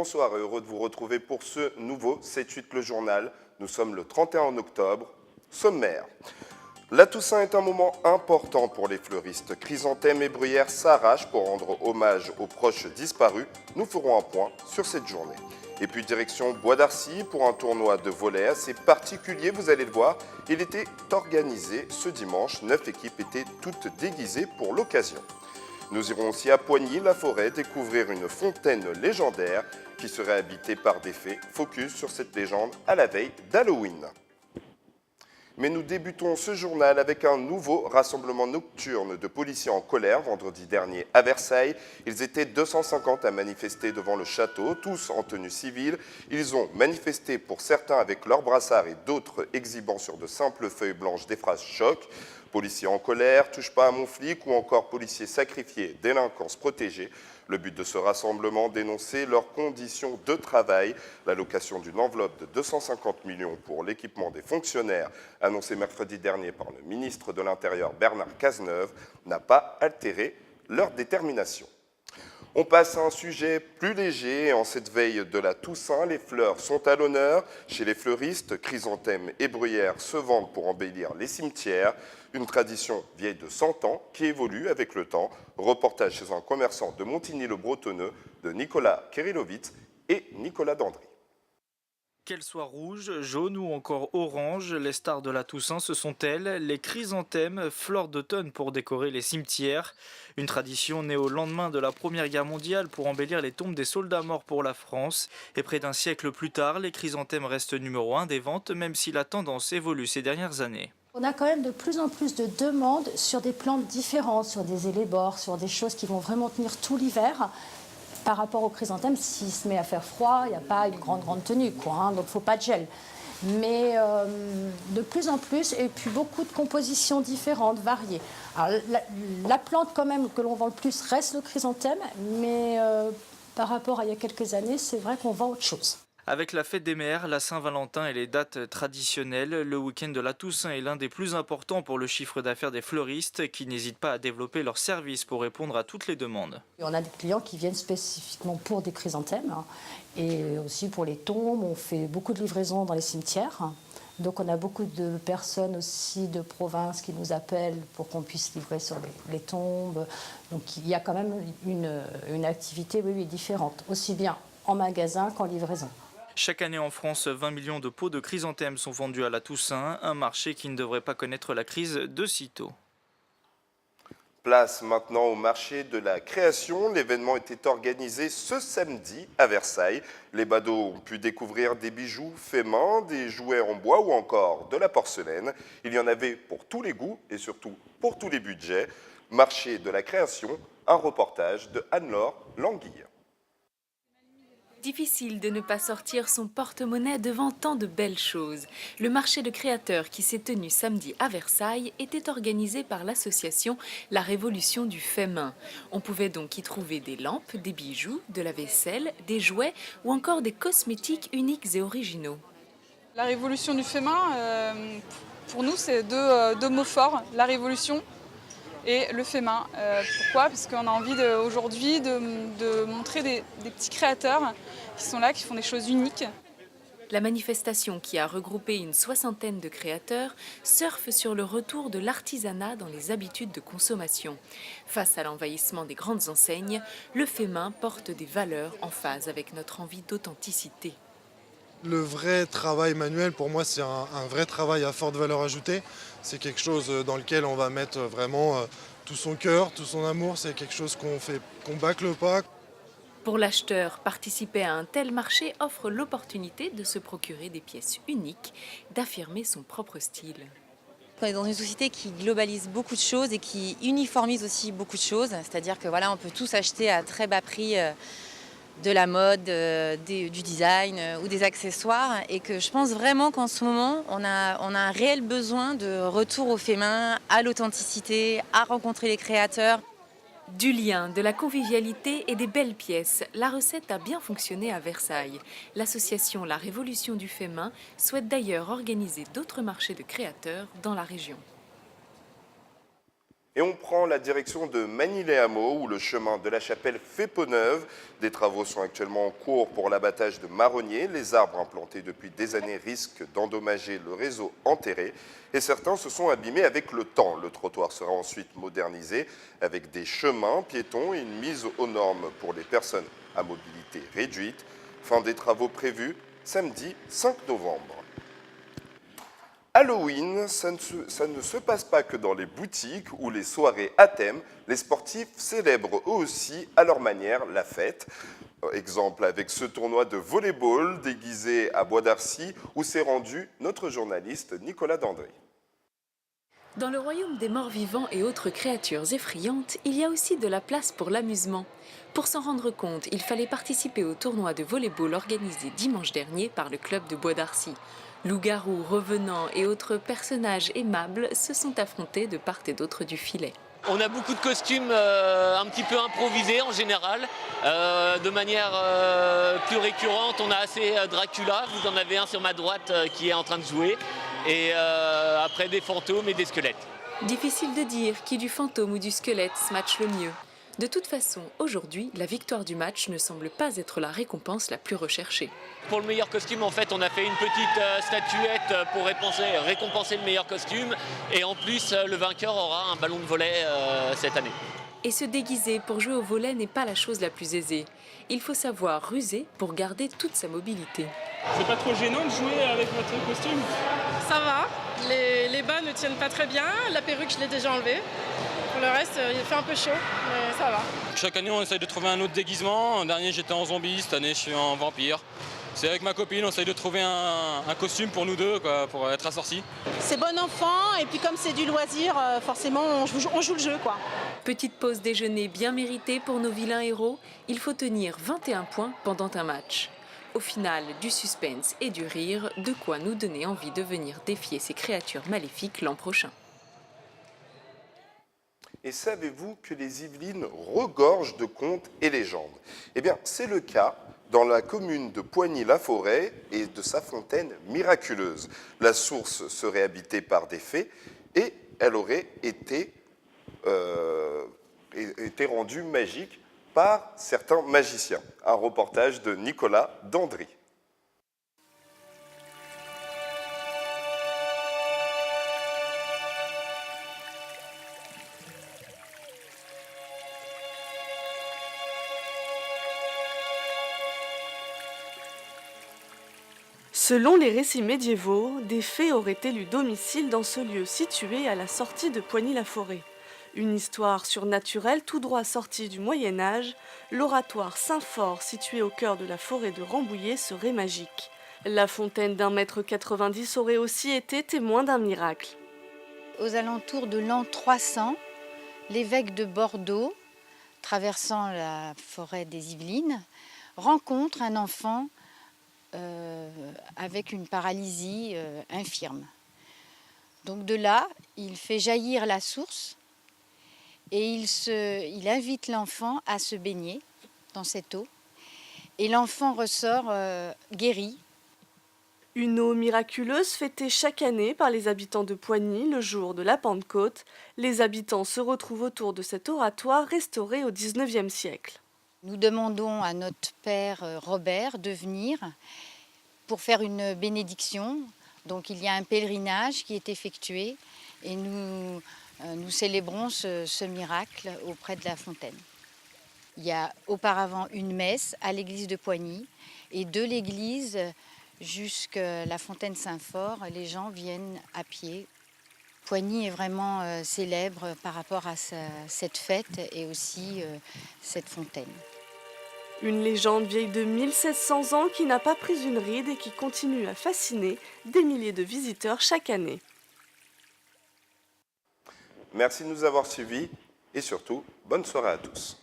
bonsoir et heureux de vous retrouver pour ce nouveau 7-8 le journal. Nous sommes le 31 octobre. Sommaire. La Toussaint est un moment important pour les fleuristes. Chrysanthèmes et bruyères s'arrachent pour rendre hommage aux proches disparus. Nous ferons un point sur cette journée. Et puis direction Bois d'Arcy pour un tournoi de volley assez particulier, vous allez le voir. Il était organisé ce dimanche. 9 équipes étaient toutes déguisées pour l'occasion. Nous irons aussi à Poigny-la-Forêt découvrir une fontaine légendaire qui serait habitée par des fées. Focus sur cette légende à la veille d'Halloween. Mais nous débutons ce journal avec un nouveau rassemblement nocturne de policiers en colère vendredi dernier à Versailles. Ils étaient 250 à manifester devant le château, tous en tenue civile. Ils ont manifesté pour certains avec leurs brassards et d'autres exhibant sur de simples feuilles blanches des phrases choc. Policiers en colère, touche pas à mon flic ou encore policiers sacrifiés, délinquance protégée. Le but de ce rassemblement, dénoncer leurs conditions de travail. L'allocation d'une enveloppe de 250 millions pour l'équipement des fonctionnaires, annoncée mercredi dernier par le ministre de l'Intérieur Bernard Cazeneuve, n'a pas altéré leur détermination. On passe à un sujet plus léger. En cette veille de la Toussaint, les fleurs sont à l'honneur. Chez les fleuristes, chrysanthèmes et bruyères se vendent pour embellir les cimetières. Une tradition vieille de 100 ans qui évolue avec le temps. Reportage chez un commerçant de Montigny-le-Bretonneux de Nicolas Kirilovitz et Nicolas Dandry. Qu'elles soient rouges, jaunes ou encore oranges, les stars de la Toussaint, ce sont elles, les chrysanthèmes, fleurs d'automne pour décorer les cimetières. Une tradition née au lendemain de la Première Guerre mondiale pour embellir les tombes des soldats morts pour la France. Et près d'un siècle plus tard, les chrysanthèmes restent numéro 1 des ventes, même si la tendance évolue ces dernières années. On a quand même de plus en plus de demandes sur des plantes différentes, sur des élébores, sur des choses qui vont vraiment tenir tout l'hiver. Par rapport au chrysanthème, s'il se met à faire froid, il n'y a pas une grande tenue, quoi, hein, donc il ne faut pas de gel. Mais de plus en plus, et puis beaucoup de compositions différentes, variées. Alors, la plante quand même que l'on vend le plus reste le chrysanthème, mais par rapport à il y a quelques années, c'est vrai qu'on vend autre chose. Avec la fête des mères, la Saint-Valentin et les dates traditionnelles, le week-end de la Toussaint est l'un des plus importants pour le chiffre d'affaires des fleuristes qui n'hésitent pas à développer leurs services pour répondre à toutes les demandes. On a des clients qui viennent spécifiquement pour des chrysanthèmes hein, et aussi pour les tombes. On fait beaucoup de livraisons dans les cimetières. Donc on a beaucoup de personnes aussi de province qui nous appellent pour qu'on puisse livrer sur les tombes. Donc il y a quand même une activité oui, différente, aussi bien en magasin qu'en livraison. Chaque année en France, 20 millions de pots de chrysanthèmes sont vendus à la Toussaint, un marché qui ne devrait pas connaître la crise de sitôt. Place maintenant au marché de la création. L'événement était organisé ce samedi à Versailles. Les badauds ont pu découvrir des bijoux faits main, des jouets en bois ou encore de la porcelaine. Il y en avait pour tous les goûts et surtout pour tous les budgets. Marché de la création, un reportage de Anne-Laure Languille. Difficile de ne pas sortir son porte-monnaie devant tant de belles choses. Le marché de créateurs qui s'est tenu samedi à Versailles était organisé par l'association La Révolution du fait main. On pouvait donc y trouver des lampes, des bijoux, de la vaisselle, des jouets ou encore des cosmétiques uniques et originaux. La Révolution du fait main, pour nous, c'est deux mots forts, la révolution et le fait main. Pourquoi ? Parce qu'on a envie aujourd'hui de montrer des petits créateurs qui sont là, qui font des choses uniques. La manifestation, qui a regroupé une soixantaine de créateurs, surfe sur le retour de l'artisanat dans les habitudes de consommation. Face à l'envahissement des grandes enseignes, le fait main porte des valeurs en phase avec notre envie d'authenticité. Le vrai travail manuel, pour moi, c'est un vrai travail à forte valeur ajoutée. C'est quelque chose dans lequel on va mettre vraiment tout son cœur, tout son amour. C'est quelque chose qu'on bâcle pas. Pour l'acheteur, participer à un tel marché offre l'opportunité de se procurer des pièces uniques, d'affirmer son propre style. On est dans une société qui globalise beaucoup de choses et qui uniformise aussi beaucoup de choses. C'est-à-dire que voilà, on peut tous acheter à très bas prix de la mode, du design ou des accessoires, et que je pense vraiment qu'en ce moment, on a un réel besoin de retour au fait main, à l'authenticité, à rencontrer les créateurs. Du lien, de la convivialité et des belles pièces, la recette a bien fonctionné à Versailles. L'association La Révolution du fait main souhaite d'ailleurs organiser d'autres marchés de créateurs dans la région. Et on prend la direction de Magny-les-Hameaux, où le chemin de la Chapelle fait peau neuve. Des travaux sont actuellement en cours pour l'abattage de marronniers. Les arbres implantés depuis des années risquent d'endommager le réseau enterré. Et certains se sont abîmés avec le temps. Le trottoir sera ensuite modernisé avec des chemins piétons et une mise aux normes pour les personnes à mobilité réduite. Fin des travaux prévus samedi 5 novembre. Halloween, ça ne se passe pas que dans les boutiques ou les soirées à thème. Les sportifs célèbrent eux aussi à leur manière la fête. Exemple avec ce tournoi de volleyball déguisé à Bois d'Arcy où s'est rendu notre journaliste Nicolas Dandry. Dans le royaume des morts vivants et autres créatures effrayantes, il y a aussi de la place pour l'amusement. Pour s'en rendre compte, il fallait participer au tournoi de volleyball organisé dimanche dernier par le club de Bois d'Arcy. Loups-garous, revenants et autres personnages aimables se sont affrontés de part et d'autre du filet. On a beaucoup de costumes un petit peu improvisés en général. De manière plus récurrente, on a assez Dracula. Vous en avez un sur ma droite qui est en train de jouer. Et après des fantômes et des squelettes. Difficile de dire qui du fantôme ou du squelette se match le mieux. De toute façon, aujourd'hui, la victoire du match ne semble pas être la récompense la plus recherchée. Pour le meilleur costume, en fait, on a fait une petite statuette pour récompenser le meilleur costume. Et en plus, le vainqueur aura un ballon de volley cette année. Et se déguiser pour jouer au volley n'est pas la chose la plus aisée. Il faut savoir ruser pour garder toute sa mobilité. C'est pas trop gênant de jouer avec votre costume? Ça va, les bas ne tiennent pas très bien, la perruque je l'ai déjà enlevée. Pour le reste, il fait un peu chaud, mais ça va. Chaque année on essaye de trouver un autre déguisement. L'an dernier j'étais en zombie, cette année je suis en vampire. C'est avec ma copine, on essaye de trouver un costume pour nous deux, quoi, pour être assortis. C'est bon enfant, et puis comme c'est du loisir, forcément on joue le jeu, quoi. Petite pause déjeuner bien méritée pour nos vilains héros. Il faut tenir 21 points pendant un match. Au final, du suspense et du rire, de quoi nous donner envie de venir défier ces créatures maléfiques l'an prochain. Et savez-vous que les Yvelines regorgent de contes et légendes? Eh bien, c'est le cas dans la commune de Poigny-la-Forêt et de sa fontaine miraculeuse. La source serait habitée par des fées et elle aurait été rendue magique par certains magiciens. Un reportage de Nicolas Dandry. Selon les récits médiévaux, des fées auraient élu domicile dans ce lieu situé à la sortie de Poigny-la-Forêt. Une histoire surnaturelle tout droit sortie du Moyen-Âge, l'oratoire Saint-Fort situé au cœur de la forêt de Rambouillet serait magique. La fontaine d'1,90 m aurait aussi été témoin d'un miracle. Aux alentours de l'an 300, l'évêque de Bordeaux, traversant la forêt des Yvelines, rencontre un enfant avec une paralysie infirme. Donc de là, il fait jaillir la source et il invite l'enfant à se baigner dans cette eau. Et l'enfant ressort guéri. Une eau miraculeuse fêtée chaque année par les habitants de Poigny le jour de la Pentecôte. Les habitants se retrouvent autour de cet oratoire restauré au XIXe siècle. Nous demandons à notre père Robert de venir pour faire une bénédiction. Donc il y a un pèlerinage qui est effectué et nous célébrons ce miracle auprès de la fontaine. Il y a auparavant une messe à l'église de Poigny et de l'église jusqu'à la fontaine Saint-Fort, les gens viennent à pied. Poigny est vraiment célèbre par rapport à cette fête et aussi cette fontaine. Une légende vieille de 1700 ans qui n'a pas pris une ride et qui continue à fasciner des milliers de visiteurs chaque année. Merci de nous avoir suivis et surtout, bonne soirée à tous.